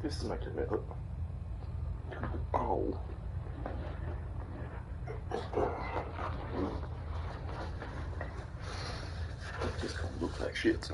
This is ma caméra. Oh. Just gonna look like shit.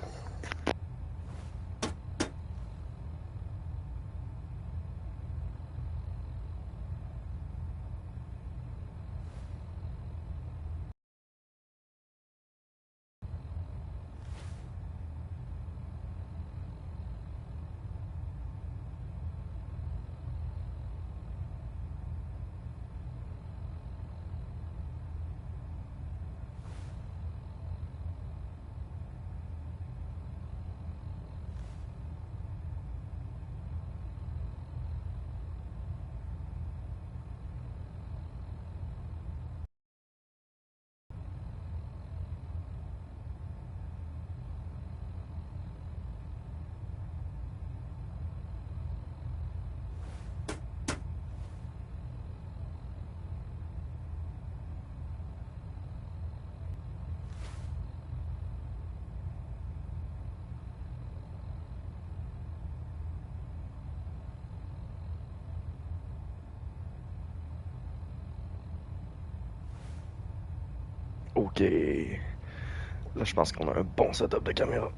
Ok. Là, je pense qu'on a un bon setup de caméra.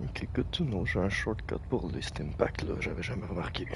Ok, good to know. J'ai un shortcut pour les Steam Packs là, j'avais jamais remarqué.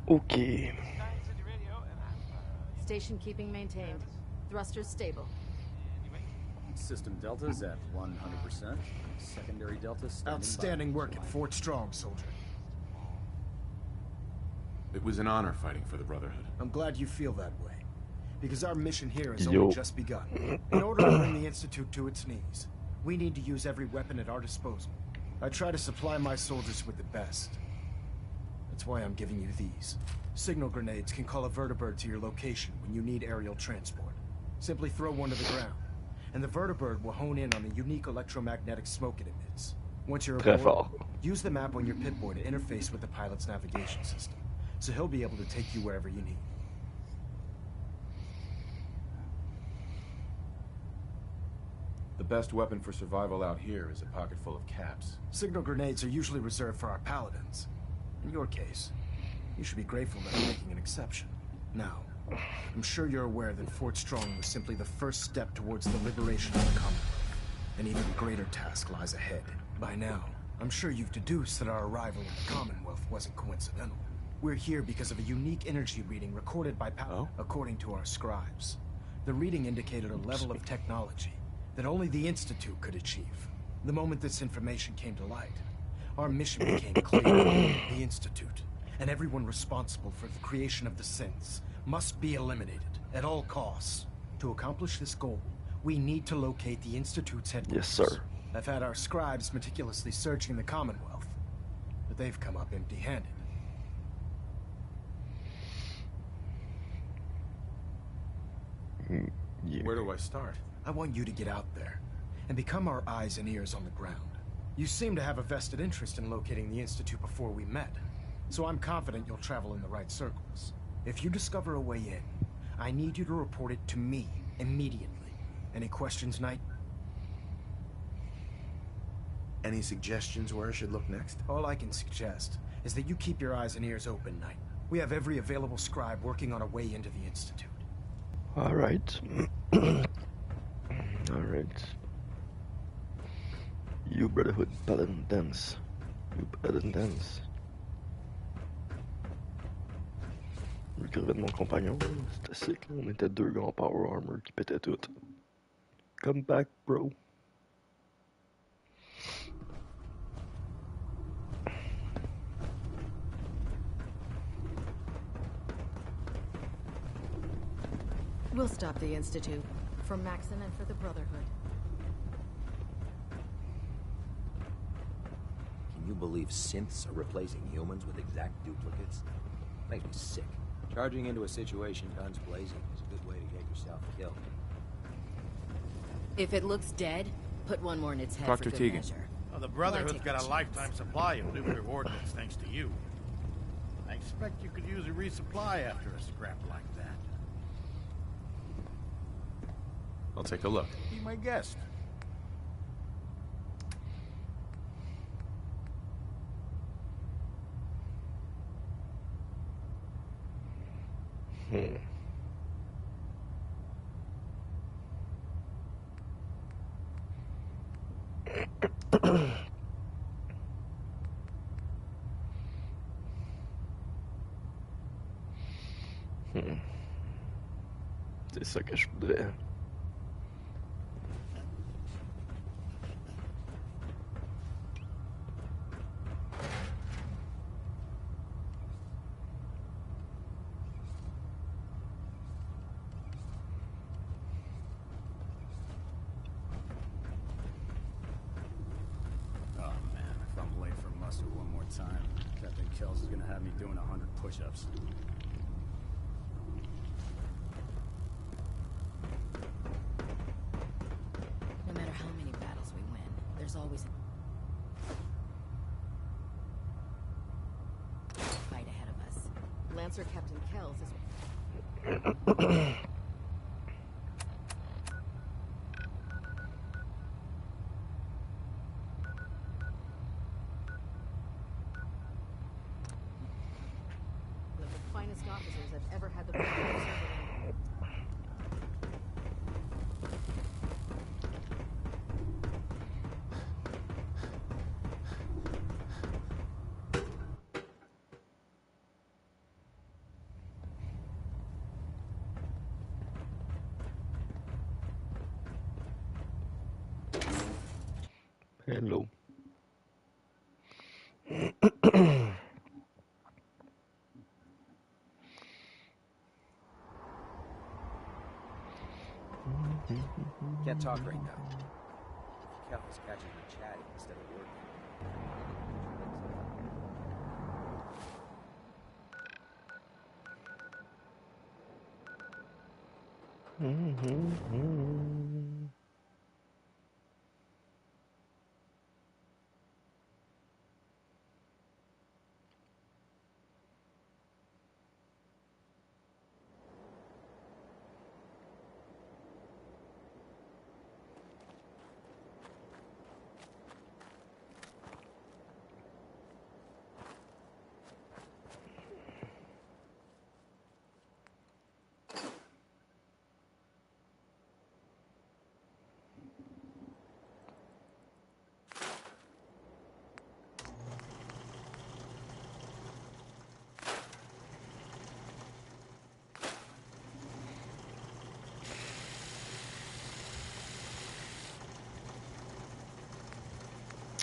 Ok. Station keeping maintained. Thrusters stable. System deltas at 100%. Secondary deltas standing Outstanding by. work at Fort Strong, soldier. It was an honor fighting for the Brotherhood. I'm glad you feel that way. Because our mission here has Yo. only just begun. In order to bring the Institute to its knees, we need to use every weapon at our disposal. I try to supply my soldiers with the best. That's why I'm giving you these. Signal grenades can call a vertibird to your location when you need aerial transport. Simply throw one to the ground, and the vertibird will hone in on the unique electromagnetic smoke it emits. Once you're Très aboard, fort. use the map on your Pip-Boy to interface with the pilot's navigation system, so he'll be able to take you wherever you need. The best weapon for survival out here is a pocket full of caps. Signal grenades are usually reserved for our paladins. In your case, you should be grateful that I'm making an exception. Now, I'm sure you're aware that Fort Strong was simply the first step towards the liberation of the Commonwealth. An even greater task lies ahead. By now, I'm sure you've deduced that our arrival in the Commonwealth wasn't coincidental. We're here because of a unique energy reading recorded by according to our scribes. The reading indicated a level of technology that only the Institute could achieve. The moment this information came to light, our mission became clear. The Institute, and everyone responsible for the creation of the synths, must be eliminated at all costs. To accomplish this goal, we need to locate the Institute's headquarters. Yes, sir. I've had our scribes meticulously searching the Commonwealth, but they've come up empty-handed. Yeah. Where do I start? I want you to get out there and become our eyes and ears on the ground. You seem to have a vested interest in locating the Institute before we met, so I'm confident you'll travel in the right circles. If you discover a way in, I need you to report it to me immediately. Any questions, Knight? Any suggestions where I should look next? All I can suggest is that you keep your eyes and ears open, Knight. We have every available scribe working on a way into the Institute. Alright. Alright. You Brotherhood Paladin Dance. You Paladin Dance. Le crevet de mon compagnon, c'était sick. On était deux gars en power armor qui pétaient tout. Come back, bro. We'll stop the Institute. For Maxon and for the Brotherhood. Can you believe synths are replacing humans with exact duplicates? Makes me sick. Charging into a situation guns blazing is a good way to get yourself killed. If it looks dead, put one more in its head Dr. for good Tegan. measure. Well, the Well, I Brotherhood's take got the a chance. lifetime supply of nuclear ordnance thanks to you. I expect you could use a resupply after a scrap like that. I'll take a look. Be my guest. C'est ça que je voudrais. Oh man, if I'm late for muster one more time, Captain Kells is gonna have me doing 100 push-ups. No matter how many battles we win, there's always a fight ahead of us. Lancer Captain Kells is... one of the finest officers I've ever had the pleasure of serving. Hello. Can't talk right now. Kells catches me chatting instead of working.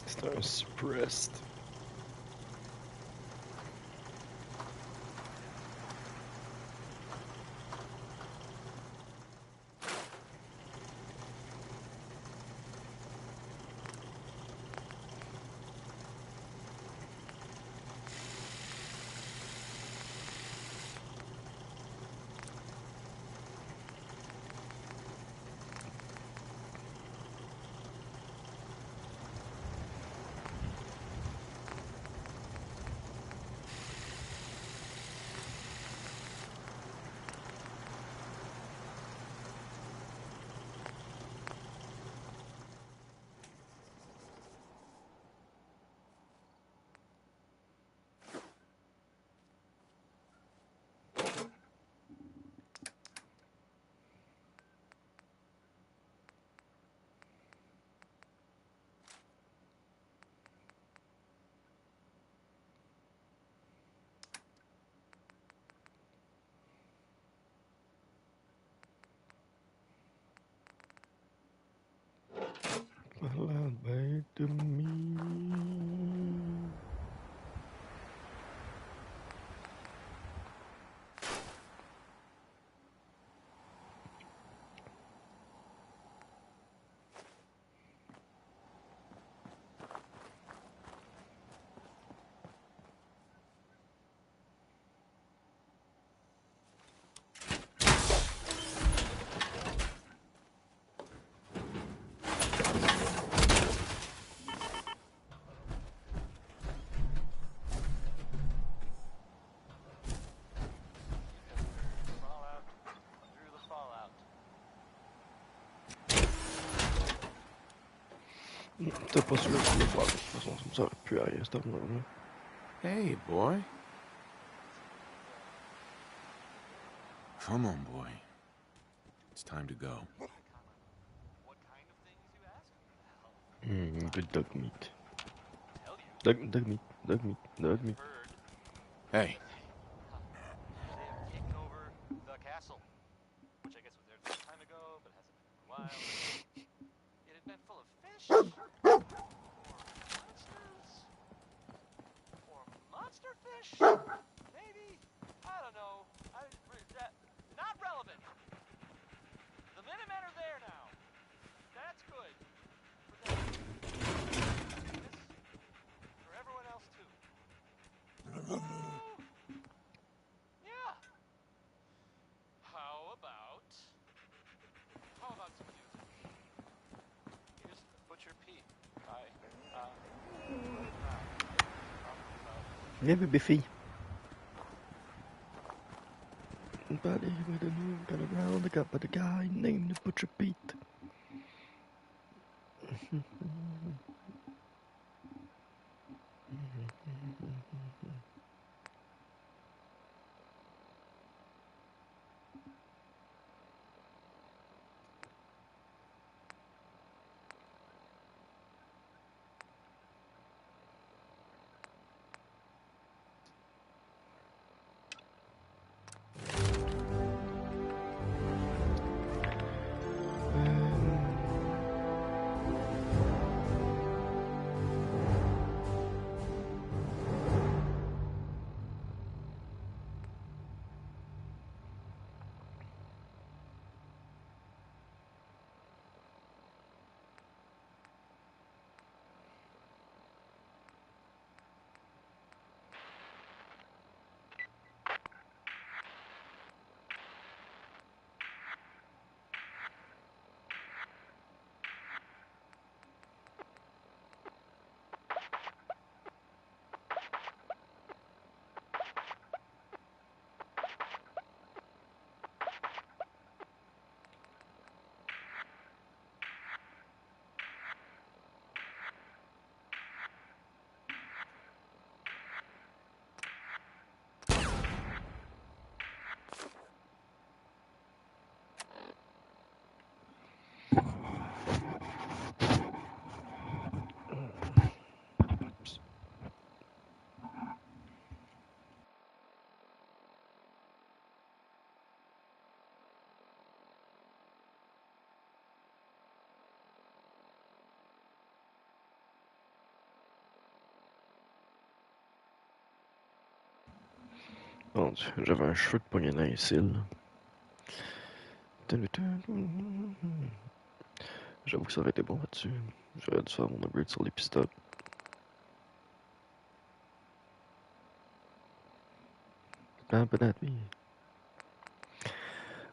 C'est un suppressed. C'était pas sûr que je voulais faire. De toute façon, ça me sert plus à rien, cette armure-là. Hey, boy. Come on, boy. It's time to go. Good dog meat. Dog meat. Dog meat. Dog meat. Hey. They have taken over the castle, which I guess was there some time ago, but hasn't been for a while. It had been full of fish, or monster fish, maybe. I don't know. Not relevant. The Minutemen are there now. That's good. For them. For everyone else too. Yeah. How about some music? Here's Butcher Pete. Viens, bébé fille. Body with a moon got around the gut by the guy named Butcher Pete. Mon Dieu, j'avais un cheveu de poignet dans les cils. J'avoue que ça aurait été bon là-dessus. J'aurais dû faire mon upgrade sur les pistoles.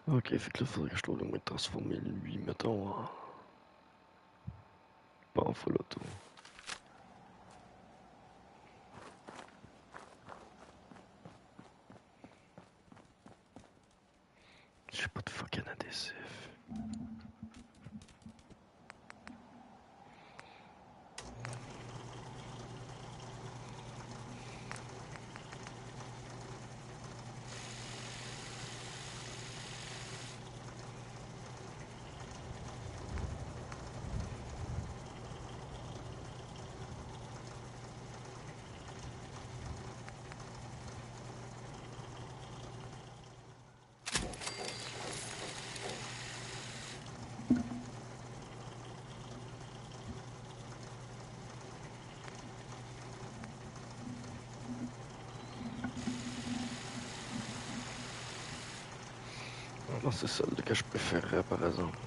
Ok, fait que là, faudrait que je trouve le moyen de transformer lui, mettons, en... pas en full auto. J'ai pas de fucking adhésif. Non, c'est celle que je préférerais, par exemple.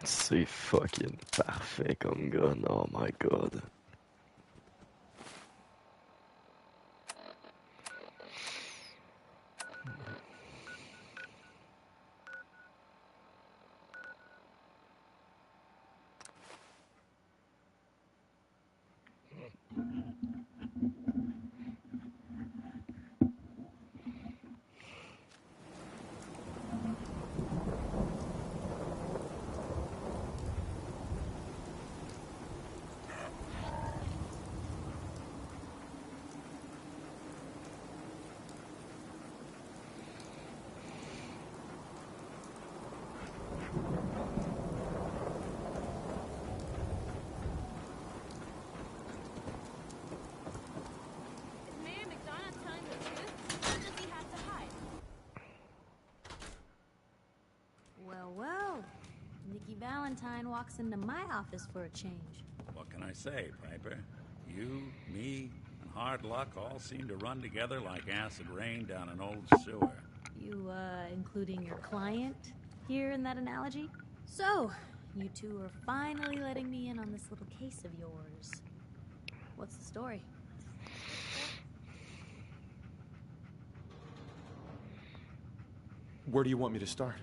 C'est fucking parfait comme gun, oh my god. Valentine walks into my office for a change. What can I say, Piper? You, me, and hard luck all seem to run together like acid rain down an old sewer. You, including your client here in that analogy? So, you two are finally letting me in on this little case of yours. What's the story? Where do you want me to start?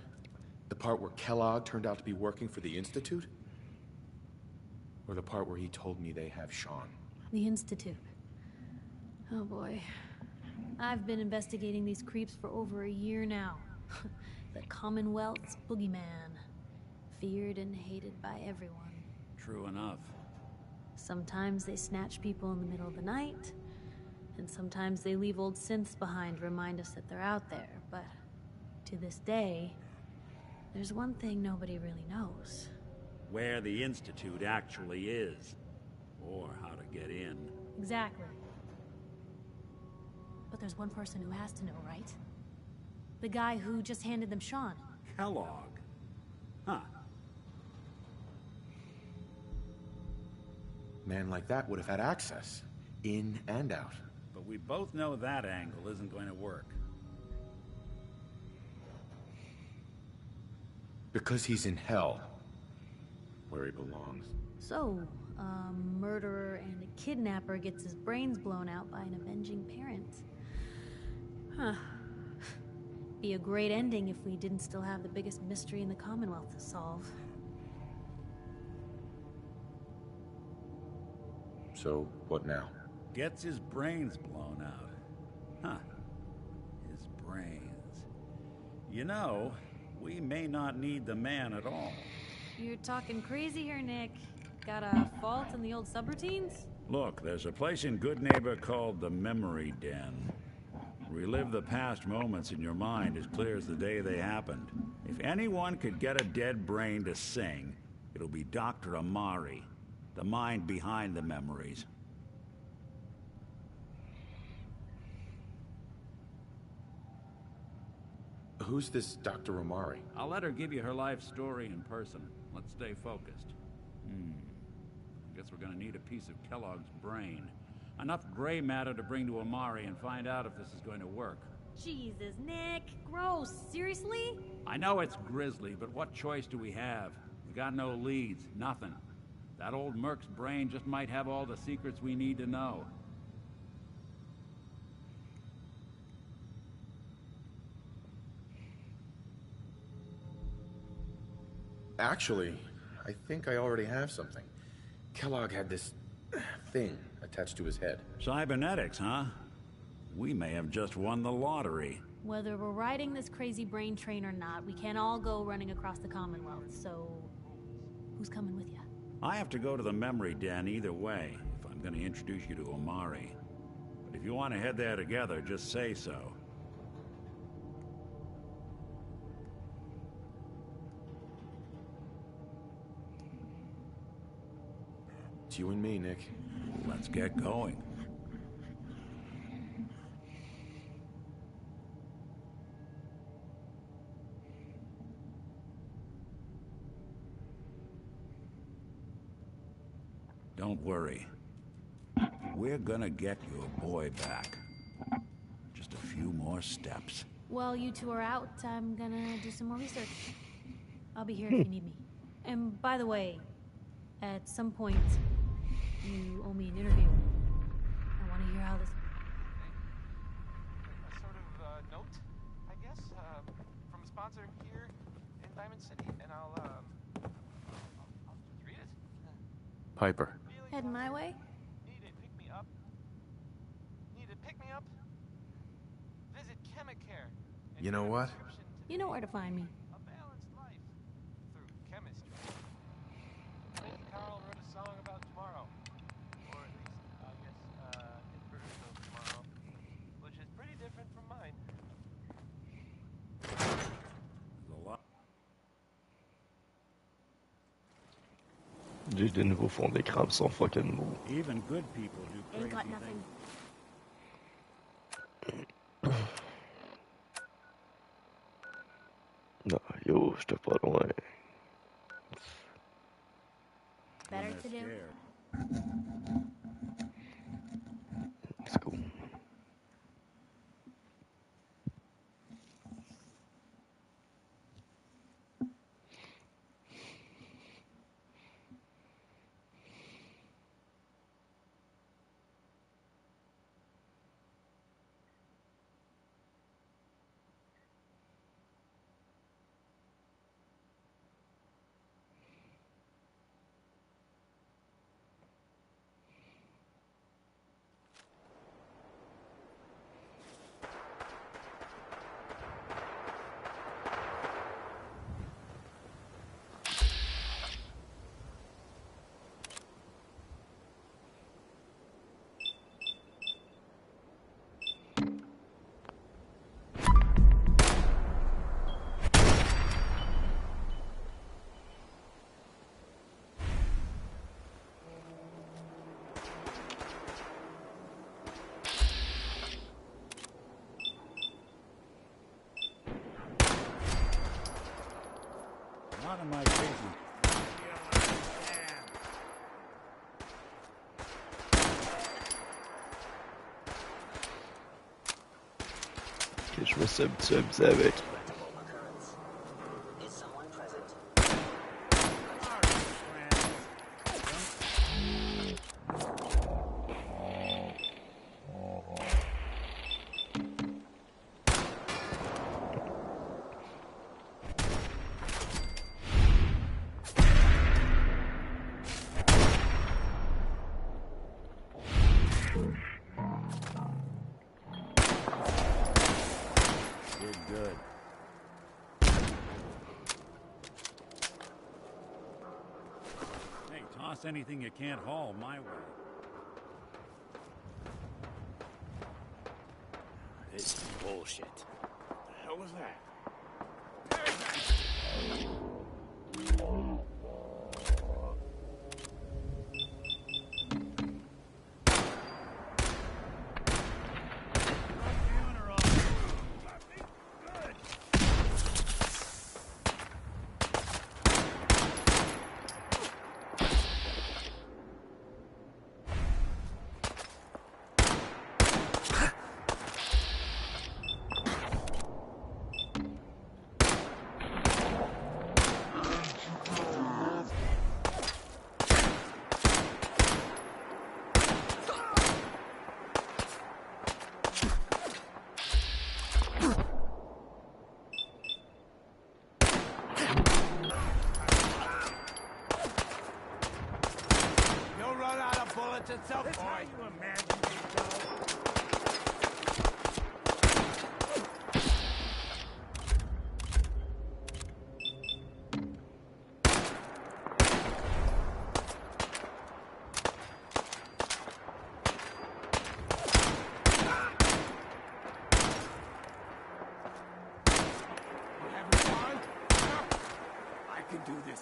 The part where Kellogg turned out to be working for the Institute? Or the part where he told me they have Sean? The Institute. Oh boy. I've been investigating these creeps for over a year now. The Commonwealth's boogeyman. Feared and hated by everyone. True enough. Sometimes they snatch people in the middle of the night, and sometimes they leave old synths behind to remind us that they're out there, but to this day, there's one thing nobody really knows. Where the Institute actually is. Or how to get in. Exactly. But there's one person who has to know, right? The guy who just handed them Sean. Kellogg. Huh. Man like that would have had access. In and out. But we both know that angle isn't going to work. Because he's in hell. Where he belongs. So, a murderer and a kidnapper gets his brains blown out by an avenging parent. Huh. Be a great ending if we didn't still have the biggest mystery in the Commonwealth to solve. So, what now? Gets his brains blown out. Huh. His brains. You know, we may not need the man at all. You're talking crazy here, Nick. Got a fault in the old subroutines? Look, there's a place in Good Neighbor called the Memory Den. Relive the past moments in your mind as clear as the day they happened. If anyone could get a dead brain to sing, it'll be Dr. Amari, the mind behind the memories. Who's this Dr. Amari? I'll let her give you her life story in person. Let's stay focused. Guess we're gonna need a piece of Kellogg's brain. Enough gray matter to bring to Amari and find out if this is going to work. Jesus, Nick. Gross. Seriously? I know it's grisly, but what choice do we have? We got no leads, nothing. That old Merc's brain just might have all the secrets we need to know. Actually, I think I already have something. Kellogg had this thing attached to his head. Cybernetics, huh? We may have just won the lottery. Whether we're riding this crazy brain train or not, we can't all go running across the Commonwealth, so... who's coming with you? I have to go to the Memory Den either way, if I'm gonna introduce you to Amari. But if you want to head there together, just say so. It's you and me, Nick. Let's get going. Don't worry. We're gonna get your boy back. Just a few more steps. While you two are out, I'm gonna do some more research. I'll be here if you need me. And by the way, at some point, you owe me an interview. I want to hear how this... A sort of note, I guess, from a sponsor here in Diamond City, and I'll just read it. Piper. Heading my way? Need a pick-me-up? Need a pick-me-up? Visit Chemicare. You know what? You know where to find me. A balanced life through chemistry. Lady Carl wrote a song about tomorrow. Or at least, I guess, his version of tomorrow. Which is pretty different from mine. There's a lot. J'ai des nouveaux fonds d'écran qui sont fucking beaux. Even good people do crazy Ain't got nothing. Non, yo, j'étais pas loin. when better they're to do. scared. Let's go. Not in my business. Ok, je me suis habitué avec. Good. Hey, toss anything you can't haul my way. This is bullshit. What the hell was that? You'll run out of bullets at some point. How you imagine I can do this.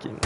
fucking.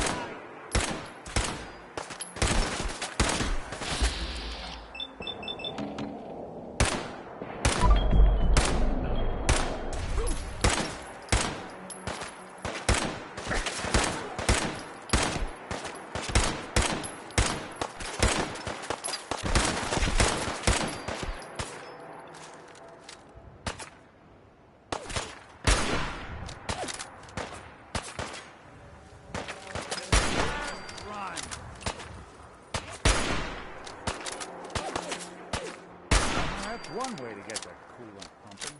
That's one way to get the coolant pumping.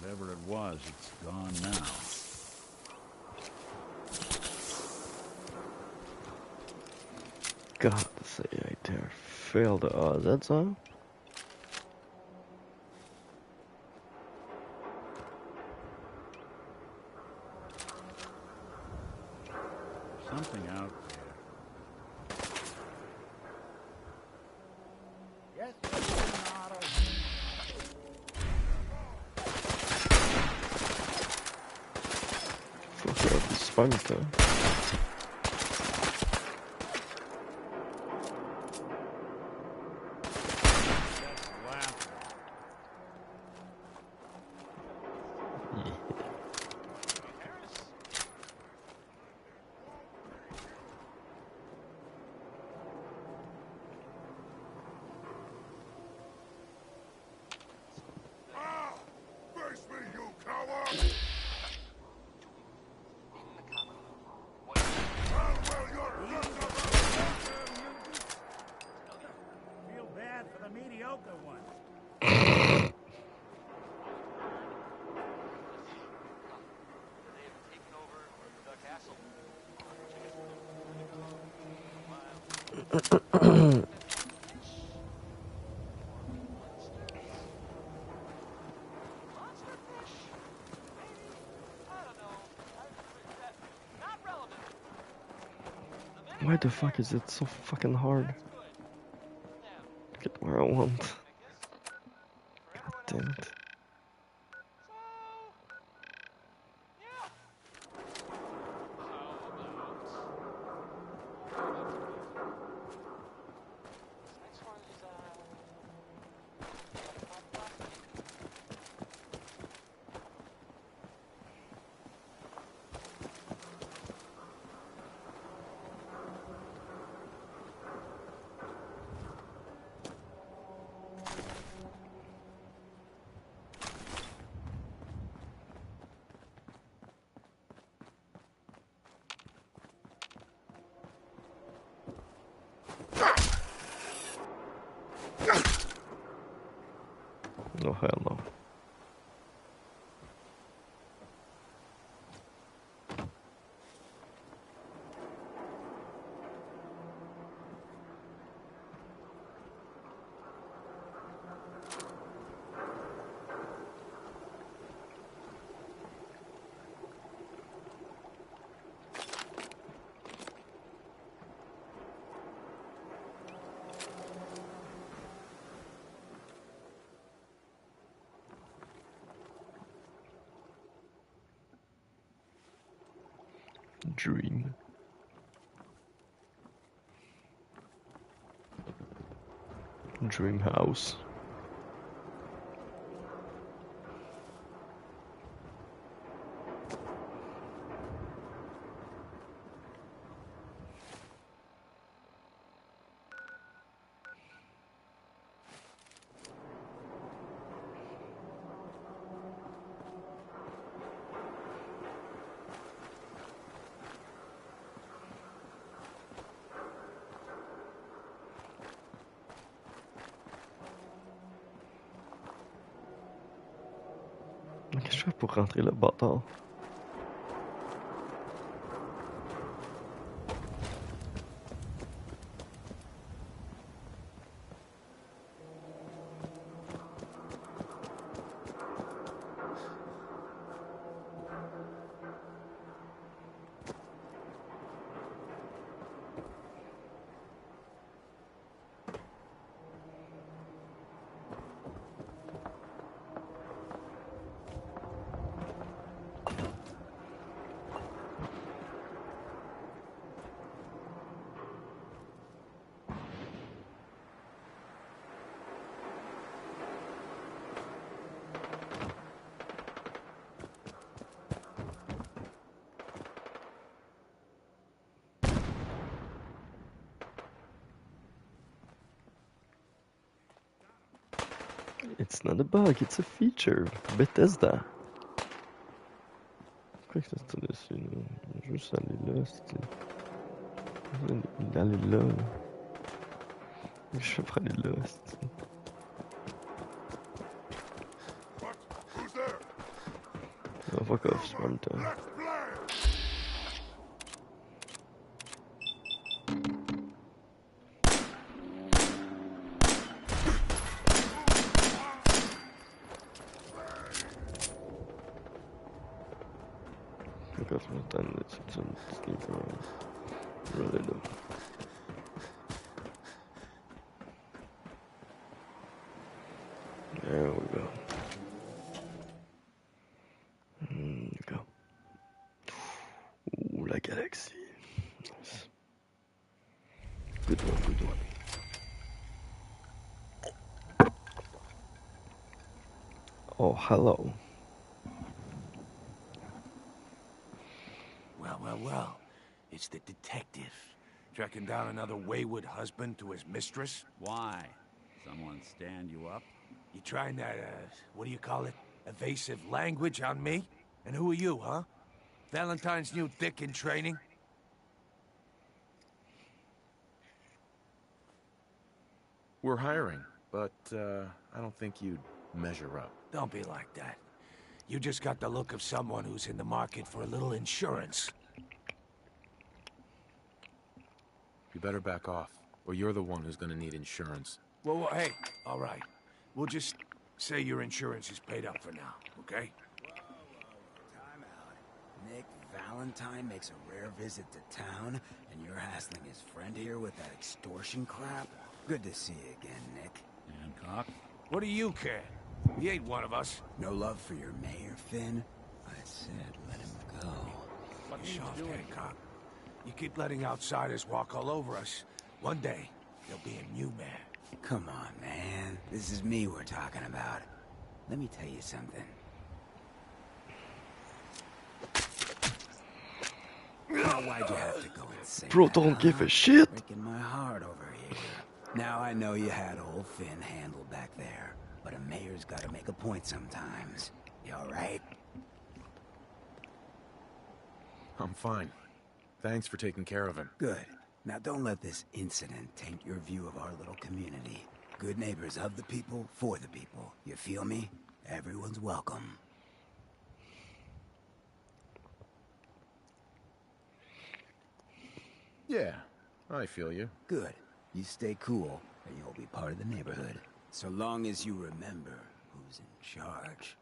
Whatever it was, it's gone now. God, say I dare fail the odds. That's all. Something out there. Yes, Fuck up the sponge though. Feel bad for the mediocre ones. Why the fuck is it so fucking hard to get where I want? God damn it. No, hell no. Dream. Dream House. Qu'est-ce que je fais pour rentrer le bâtard? It's not a bug, it's a feature. Bethesda. Pourquoi que ça se tire dessus, là? Juste aller là, c'est... Aller là. Je vais pour aller là, c'est... Oh, fuck off, c'est pas le temps. Fuck off, my time, let's sneak around. Really low. There we go. There we go. Ooh, la galaxie. Nice. Good one, good one. Oh, hello. Well, it's the detective. Tracking down another wayward husband to his mistress? Why? Someone stand you up? You trying that, what do you call it? Evasive language on me? And who are you, huh? Valentine's new dick in training? We're hiring, but I don't think you'd measure up. Don't be like that. You just got the look of someone who's in the market for a little insurance. You better back off, or you're the one who's gonna need insurance. Well, hey, all right. We'll just say your insurance is paid up for now, okay? Time out. Nick Valentine makes a rare visit to town, and you're hassling his friend here with that extortion crap? Good to see you again, Nick. Hancock? What do you care? He ain't one of us. No love for your mayor, Finn? I said let him go. What you soft, Hancock. You keep letting outsiders walk all over us. One day, there'll be a new man. Come on, man. This is me we're talking about. Let me tell you something. Now, why'd you have to go and say Bro, that, don't give huh? a shit. Breaking my heart over here. Now I know you had old Finn handled back there, but a mayor's gotta make a point sometimes. You alright? I'm fine. Thanks for taking care of him. Good. Now don't let this incident taint your view of our little community. Good neighbors of the people, for the people. You feel me? Everyone's welcome. Yeah, I feel you. Good. You stay cool, and you'll be part of the neighborhood. So long as you remember who's in charge.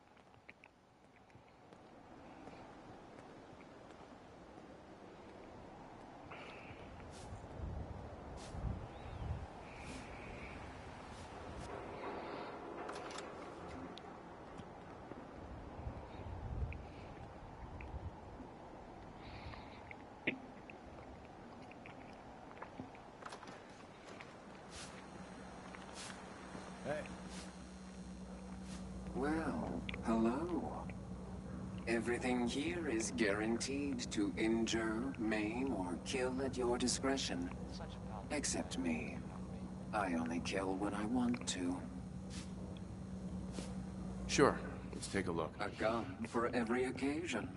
Everything here is guaranteed to injure, maim, or kill at your discretion. Except me. I only kill when I want to. Sure, let's take a look. A gun for every occasion.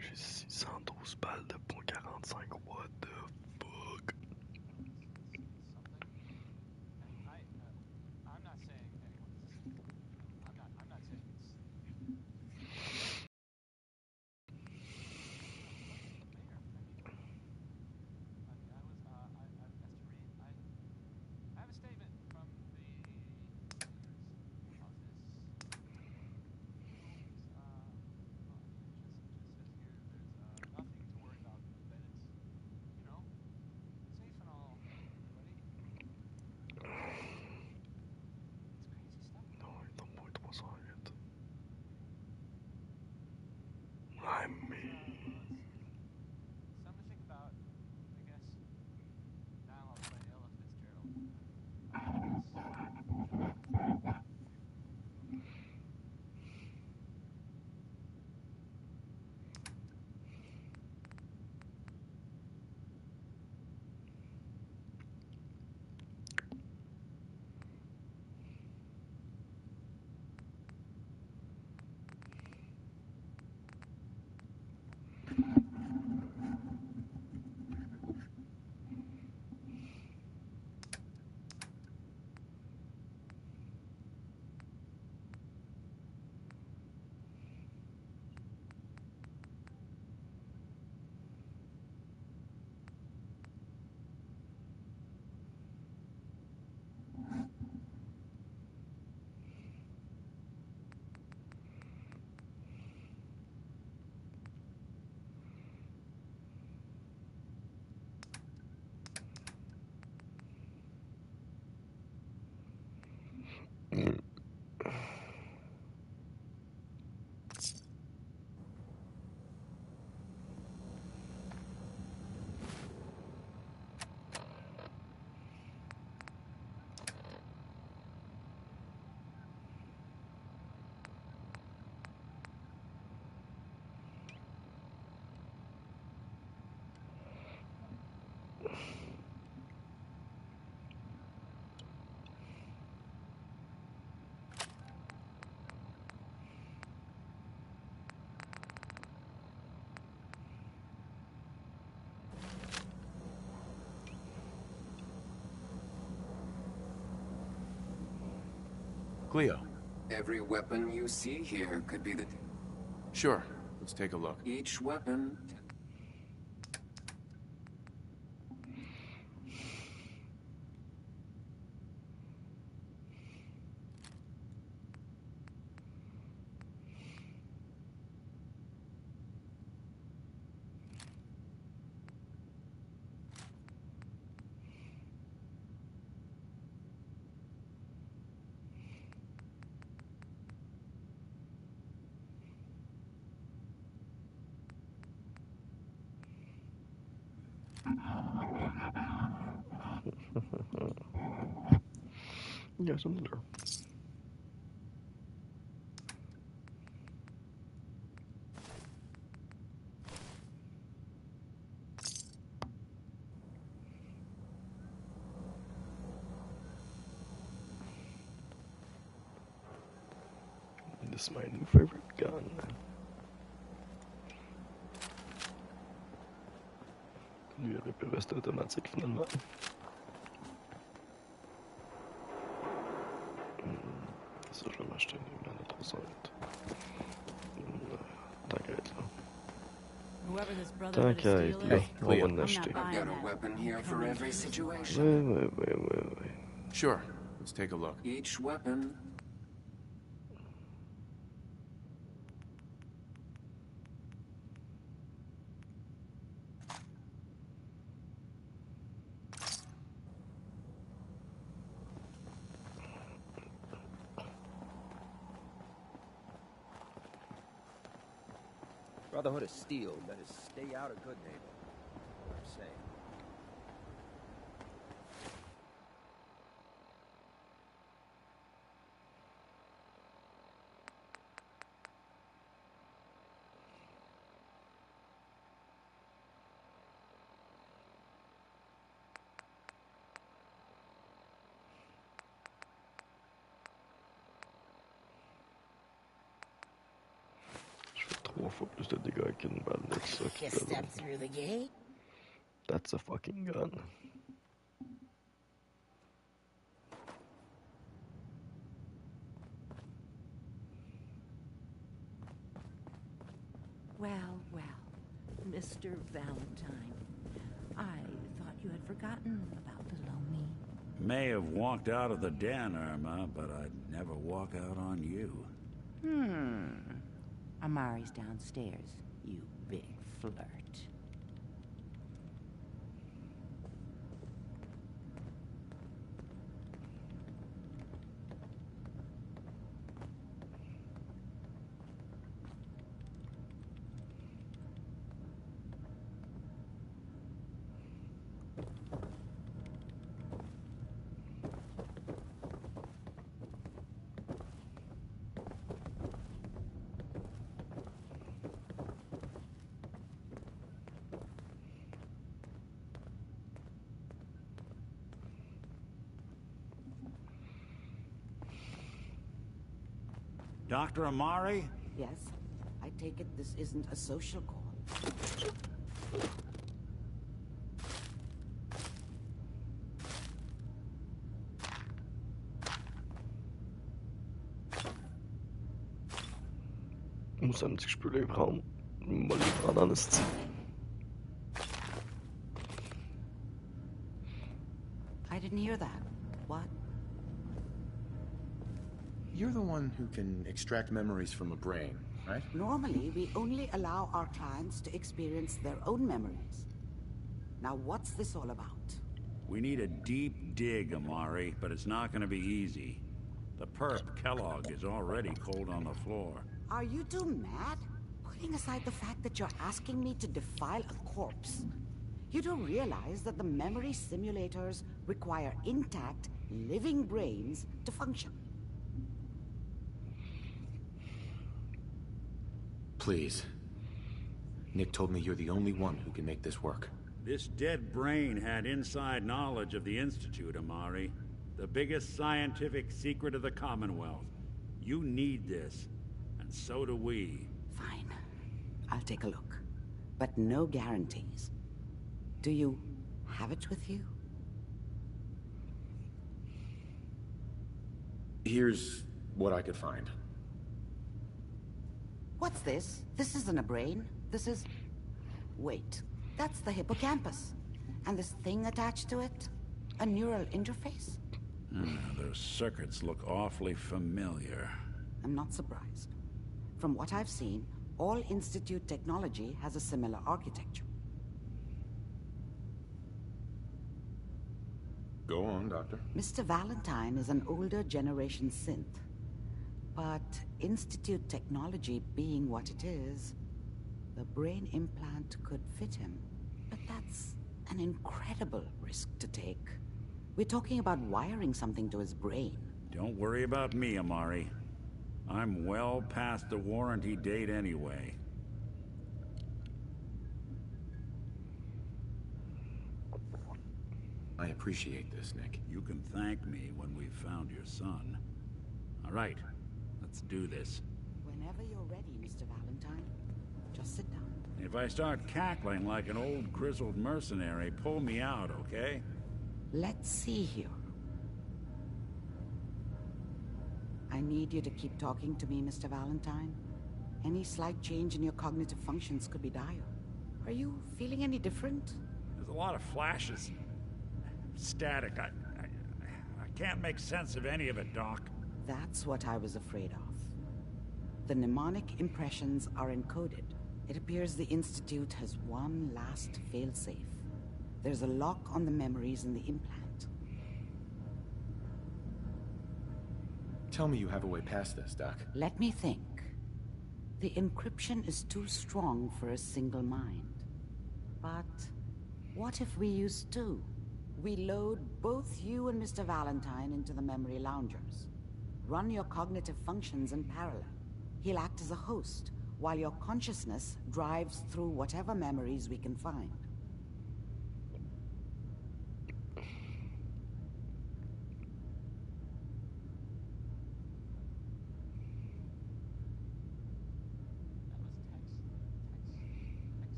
J'ai 612 balles de .45. What the fuck? I'm not saying anyone's. I'm not saying it's. I have a statement from the office. Nothing to worry about, that it's, safe and all, everybody. Non, ils donnent moins 308. I mean... Something to think about, I guess. Now I'll play Ella Fitzgerald. Cleo. Every weapon you see here could be the... Sure, let's take a look. Each weapon... Yes, I'm there. This is my new favorite gun. Lui aurait pu rester automatique finalement. Ça, je vais m'acheter une gun à 308. T'inquiète là. Whoever this brotherhood of T'inquiète steel là, is, on va I'm not l'acheter. buying Got a that. weapon here for every situation. Ouais. Sure, let's take a look. Each weapon... Brotherhood of Steel better stay out of Good Neighbor. What I'm saying. 3 fois plus de dégâts qu'une balle de ça qui You te step donne. through the gate. That's a fucking gun. Well, well, Mr. Valentine. I thought you had forgotten about little me. May have walked out of the den, Irma, but I'd never walk out on you. Amari's downstairs, you big flirt. Dr. Amari? Yes? I take it this isn't a social call. Moi, ça me dit que je peux les prendre. Moi, les prendre en esti. I didn't hear that. What? You're the one who can extract memories from a brain, right? Normally, we only allow our clients to experience their own memories. Now, what's this all about? We need a deep dig, Amari, but it's not gonna be easy. The perp, Kellogg, is already cold on the floor. Are you two mad? Putting aside the fact that you're asking me to defile a corpse, you do realize that the memory simulators require intact, living brains to function. Please. Nick told me you're the only one who can make this work. This dead brain had inside knowledge of the Institute, Amari. The biggest scientific secret of the Commonwealth. You need this, and so do we. Fine. I'll take a look. But no guarantees. Do you have it with you? Here's what I could find. What's this? This isn't a brain. This is... Wait. That's the hippocampus. And this thing attached to it? A neural interface? Those circuits look awfully familiar. I'm not surprised. From what I've seen, all Institute technology has a similar architecture. Go on, Doctor. Mr. Valentine is an older generation synth. But Institute technology being what it is, the brain implant could fit him. But that's an incredible risk to take. We're talking about wiring something to his brain. Don't worry about me, Amari. I'm well past the warranty date anyway. I appreciate this, Nick. You can thank me when we've found your son. All right, let's do this. Whenever you're ready, Mr. Valentine. Just sit down. If I start cackling like an old grizzled mercenary, pull me out, okay? Let's see here. I need you to keep talking to me, Mr. Valentine. Any slight change in your cognitive functions could be dire. Are you feeling any different? There's a lot of flashes. Static. I can't make sense of any of it, Doc. That's what I was afraid of. The mnemonic impressions are encoded. It appears the Institute has one last failsafe. There's a lock on the memories in the implant. Tell me you have a way past this, Doc. Let me think. The encryption is too strong for a single mind. But what if we use two? We load both you and Mr. Valentine into the memory loungers. Run your cognitive functions in parallel. He'll act as a host, while your consciousness drives through whatever memories we can find.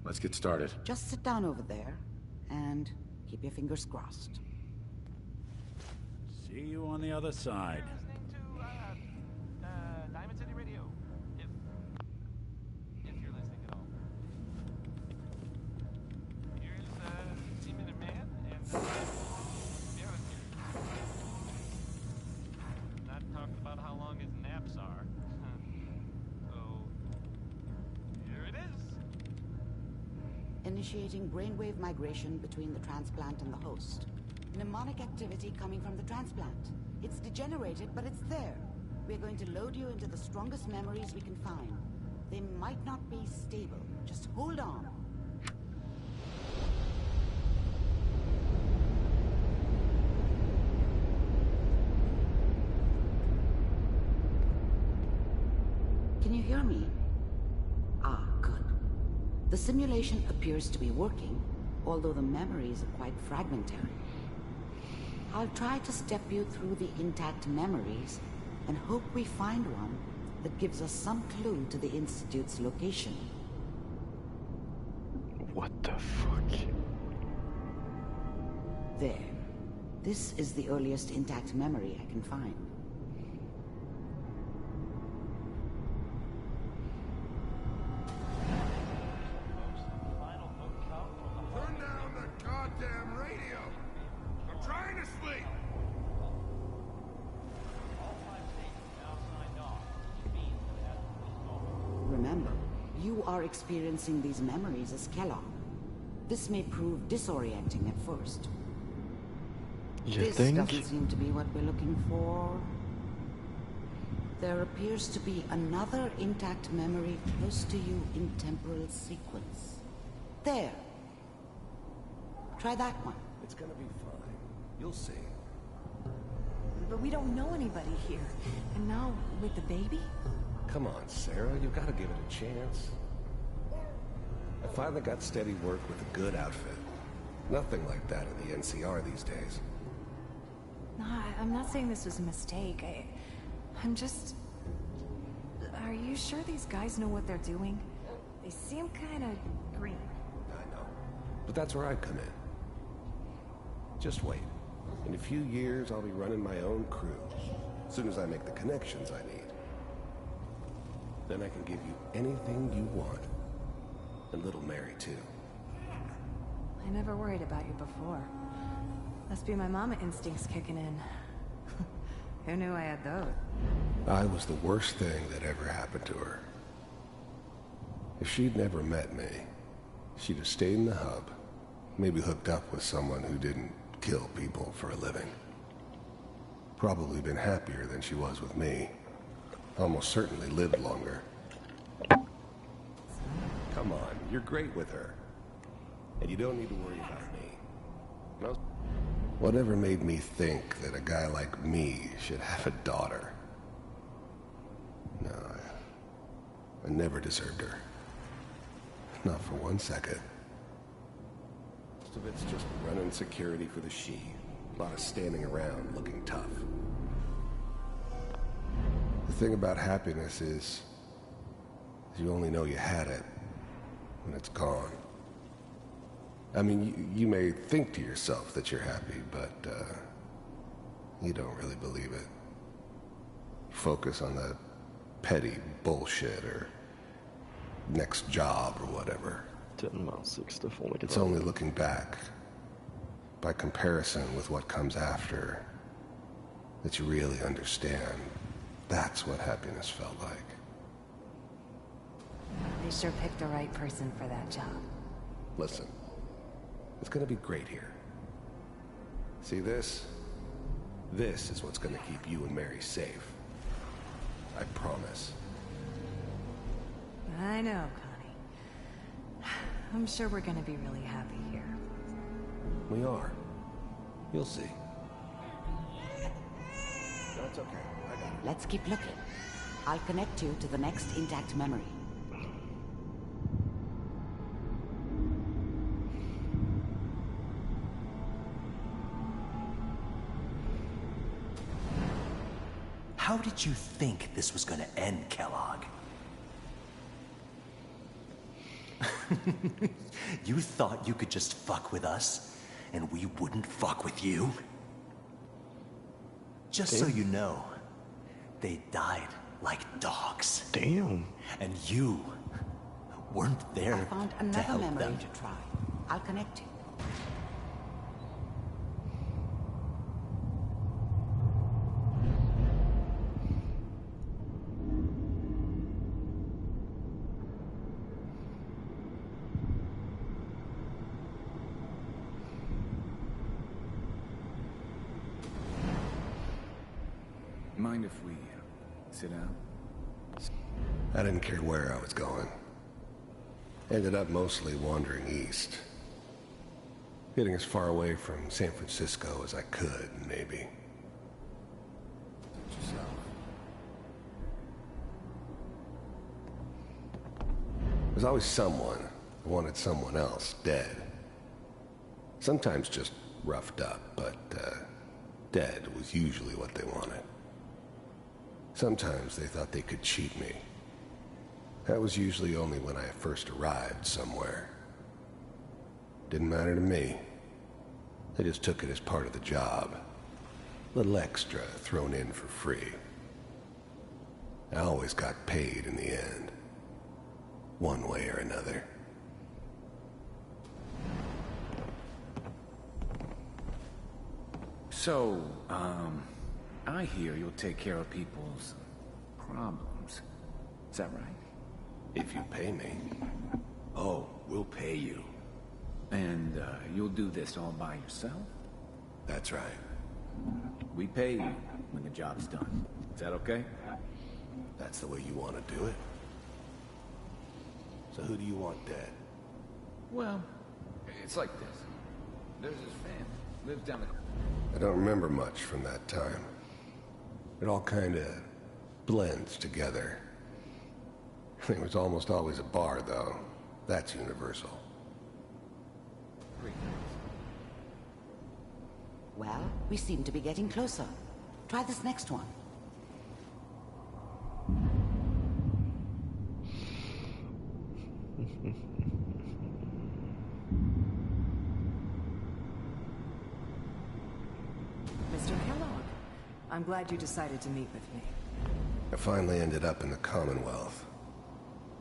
Let's get started. Just sit down over there and keep your fingers crossed. See you on the other side. You're listening to Diamond City Radio. If you're listening at all. Here's Seaman and Man, and be honest here. Not talking about how long his naps are. So here it is. Initiating brainwave migration between the transplant and the host. Mnemonic activity coming from the transplant. It's degenerated, but it's there. We're going to load you into the strongest memories we can find. They might not be stable. Just hold on. Can you hear me? Ah, good. The simulation appears to be working, although the memories are quite fragmentary. I'll try to step you through the intact memories and hope we find one that gives us some clue to the Institute's location. What the fuck? There. This is the earliest intact memory I can find. Turn down the goddamn radio! I'm trying to sleep! Remember, you are experiencing these memories as Kellogg. This may prove disorienting at first. This doesn't seem to be what we're looking for. There appears to be another intact memory close to you in temporal sequence. There. Try that one. It's gonna be fine. You'll see. But we don't know anybody here. And now, with the baby? Come on, Sarah. You've got to give it a chance. I finally got steady work with a good outfit. Nothing like that in the NCR these days. No, I'm not saying this was a mistake. I'm just... Are you sure these guys know what they're doing? They seem kind of green. I know. But that's where I come in. Just wait. In a few years, I'll be running my own crew. As soon as I make the connections I need. Then I can give you anything you want. And little Mary, too. I never worried about you before. Must be my mama instincts kicking in. Who knew I had those? I was the worst thing that ever happened to her. If she'd never met me, she'd have stayed in the hub, maybe hooked up with someone who didn't kill people for a living. Probably been happier than she was with me. Almost certainly lived longer. Come on, you're great with her. And you don't need to worry about me. No. Whatever made me think that a guy like me should have a daughter? No, I never deserved her. Not for 1 second. Most of it's just running security for the she. A lot of standing around looking tough. The thing about happiness is you only know you had it when it's gone. I mean, you may think to yourself that you're happy, but you don't really believe it. Focus on that petty bullshit or next job or whatever. It's only looking back, by comparison with what comes after, that you really understand. That's what happiness felt like. They sure picked the right person for that job. Listen, it's gonna be great here. See this? This is what's gonna keep you and Mary safe. I promise. I know, Connie. I'm sure we're gonna be really happy here. We are. You'll see. That's okay. I got it. Let's keep looking. I'll connect you to the next intact memory. How did you think this was gonna end, Kellogg? You thought you could just fuck with us, and we wouldn't fuck with you? Just so you know, they died like dogs. Damn. And you weren't there I found to another help memory them. to try. I'll connect you. Mind if we sit down? I didn't care where I was going. Ended up mostly wandering east. Getting as far away from San Francisco as I could, maybe. There's always someone who wanted someone else dead. Sometimes just roughed up, but dead was usually what they wanted. Sometimes they thought they could cheat me. That was usually only when I first arrived somewhere. Didn't matter to me. They just took it as part of the job. Little extra thrown in for free. I always got paid in the end. One way or another. So, I hear you'll take care of people's problems. Is that right? If you pay me. Oh, we'll pay you. And, you'll do this all by yourself? That's right. We pay you when the job's done. Is that okay? That's the way you want to do it? So who do you want dead? Well, it's like this. There's his family. Lives down the... I don't remember much from that time. It all kinda blends together. There was almost always a bar, though. That's universal. Well, we seem to be getting closer. Try this next one. Mr. Kellogg, I'm glad you decided to meet with me. I finally ended up in the Commonwealth.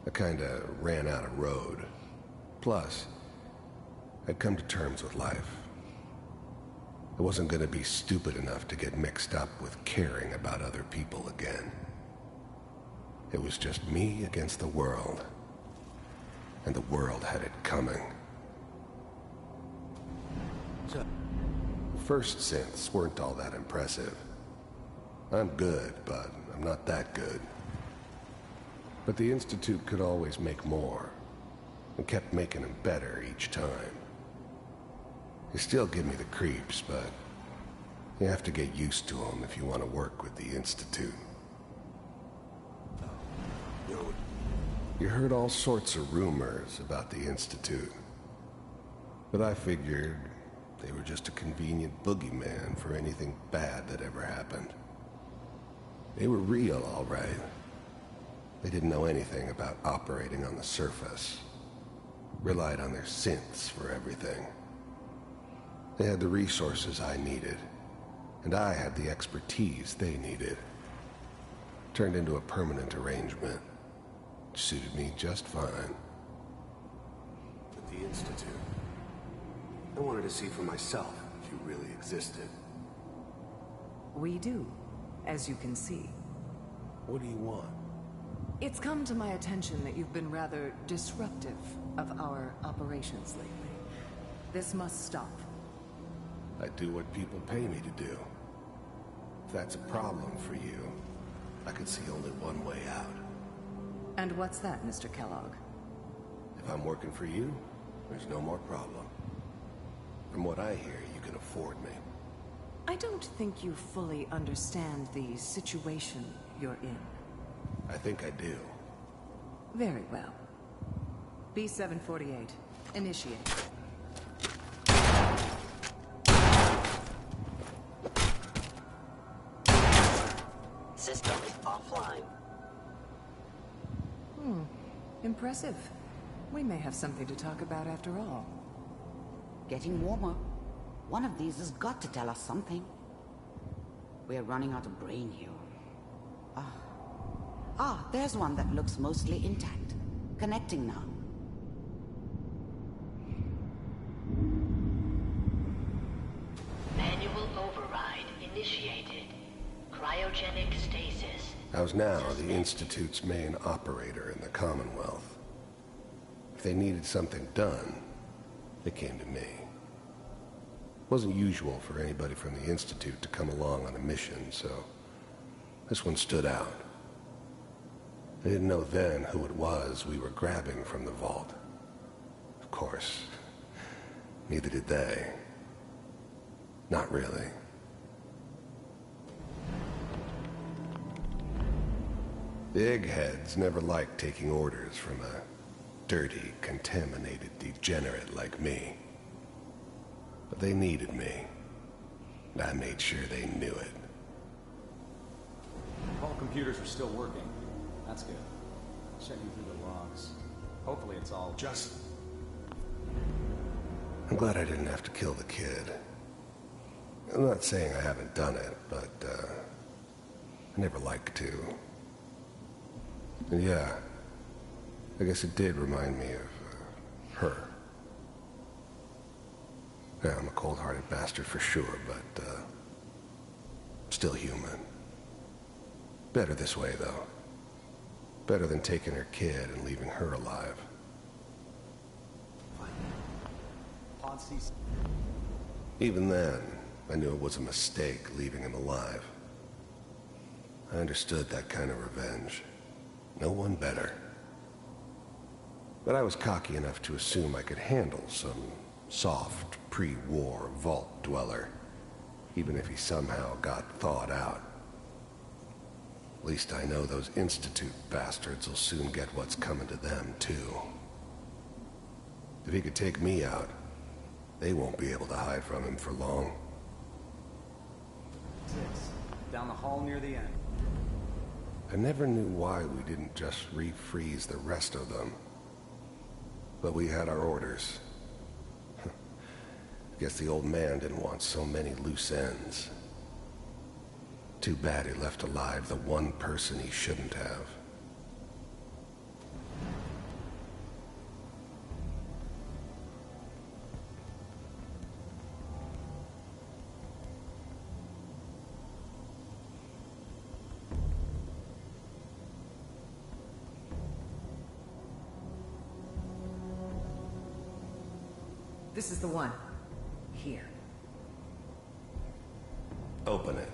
I kinda ran out of road. Plus, I'd come to terms with life. I wasn't gonna be stupid enough to get mixed up with caring about other people again. It was just me against the world. And the world had it coming. The first synths weren't all that impressive. I'm good, but I'm not that good. But the Institute could always make more, and kept making them better each time. They still give me the creeps, but you have to get used to them if you want to work with the Institute. You heard all sorts of rumors about the Institute, but I figured they were just a convenient boogeyman for anything bad that ever happened. They were real, all right. They didn't know anything about operating on the surface. Relied on their synths for everything. They had the resources I needed, and I had the expertise they needed. Turned into a permanent arrangement, which suited me just fine. At the Institute, I wanted to see for myself if you really existed. We do, as you can see. What do you want? It's come to my attention that you've been rather disruptive of our operations lately. This must stop. I do what people pay me to do. If that's a problem for you, I could see only one way out. And what's that, Mr. Kellogg? If I'm working for you, there's no more problem. From what I hear, you can afford me. I don't think you fully understand the situation you're in. I think I do. Very well. B-748, initiate. System offline. Impressive. We may have something to talk about after all. Getting warmer. One of these has got to tell us something. We're running out of brain here. There's one that looks mostly intact. Connecting now. Manual override initiated. Cryogenic stasis. I was now the Institute's main operator in the Commonwealth. If they needed something done, they came to me. It wasn't usual for anybody from the Institute to come along on a mission, so this one stood out. I didn't know then who it was we were grabbing from the vault. Of course, neither did they. Not really. The eggheads never liked taking orders from a dirty, contaminated degenerate like me. But they needed me, and I made sure they knew it. All computers are still working. That's good. Checking through the logs. Hopefully it's all just... I'm glad I didn't have to kill the kid. I'm not saying I haven't done it, but, I never like to. And yeah, I guess it did remind me of, her. Yeah, I'm a cold-hearted bastard for sure, but, still human. Better this way, though. Better than taking her kid and leaving her alive. Even then, I knew it was a mistake leaving him alive. I understood that kind of revenge. No one better. But I was cocky enough to assume I could handle some soft, pre-war vault dweller, even if he somehow got thawed out. At least I know those Institute bastards will soon get what's coming to them, too. If he could take me out, they won't be able to hide from him for long. Down the hall near the end. I never knew why we didn't just refreeze the rest of them. But we had our orders. Guess the old man didn't want so many loose ends. Too bad he left alive the one person he shouldn't have. This is the one. Here. Open it.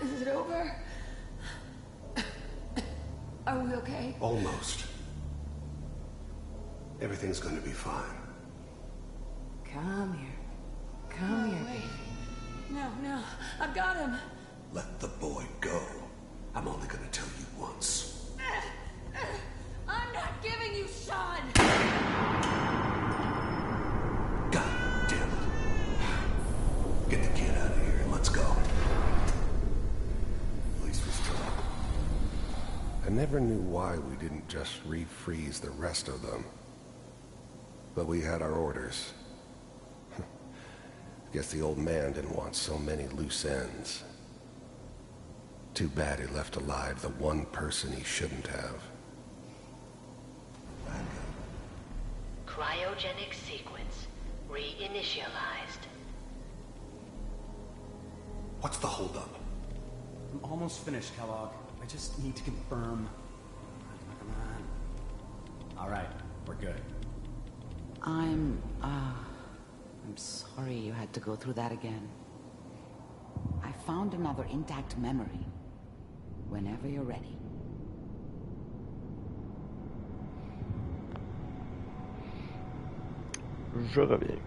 Is it over? Are we okay? Almost. Everything's going to be fine. Come here. Come here, baby. No. I've got him. Let the boy go. I'm only going to tell you once. I'm not giving you Sean! God damn it. Get the kid out of here and let's go. At least we still have... I never knew why we didn't just refreeze the rest of them. But we had our orders. Guess the old man didn't want so many loose ends. Too bad he left alive the one person he shouldn't have. Cryogenic sequence reinitialized. What's the holdup? I'm almost finished, Kellogg. I just need to confirm. Come on. All right, we're good. I'm sorry you had to go through that again. I found another intact memory. Whenever you're ready. Je reviens.